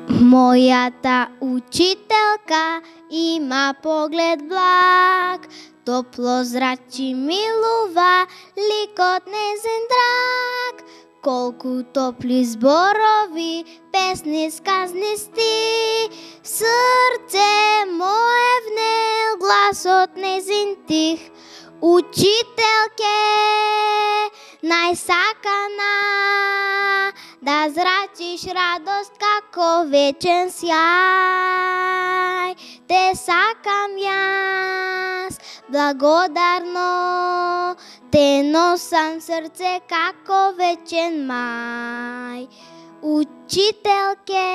Моята учителка има поглед благ, топло зрачи милува, ликот незен драг. Колку топли зборови, песни, сказни сти, в срце мое внел гласот незин тих. Учителке најсакана, да зрачиш радост како вечен сјај. Те сакам јас, благодарно, те носам срце како вечен мај. Учителке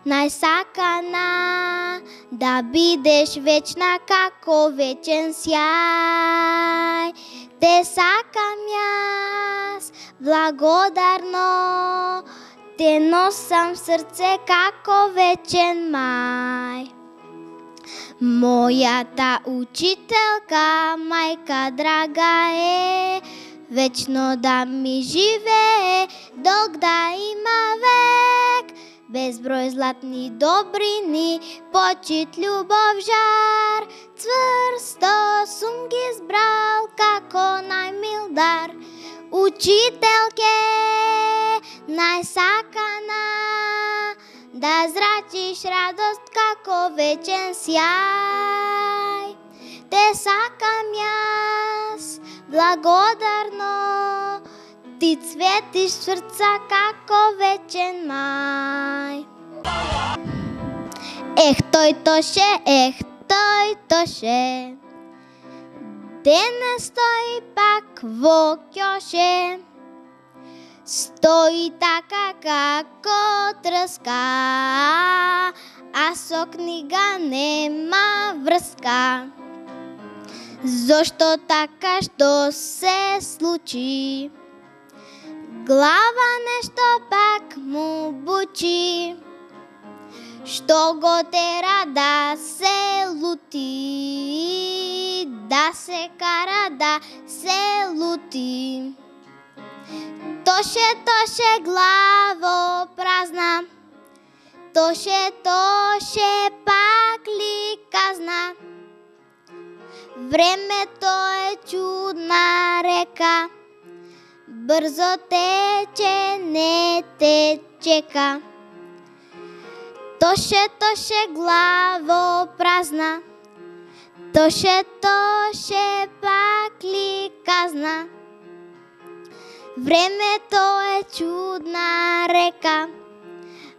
најсакана, да бидеш вечна како вечен сјај. Те сакам јас, благодарно, те носам срце како вечен мај. Мојата учителка, мајка драга е, вечно да ми живее, долг да има век. Безброј златни добрини, почит, љубов, жар, цврсто сум ги збрал како најмил дар. Учителке најсакана, да зрачиш радост како вечен сјај. Те сакам јас, благодарно, ти цветиш срца како вечен мај. Тој тоше, денес стои пак во ќоше, стои така како трска, а со книга нема врска. Зошто така, што се случи? Глава нешто пак му бучи, што го тера да се лути, да се кара да се лути. Тоше главо празна, тоше пак ли казна. Времето е чудна река, брзо тече, не те чека. Тоше главо празна, тоше пак ли казна. Времето е чудна река,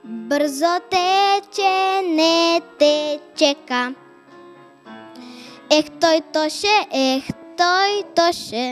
брзо тече, не те чека. Тој тоше.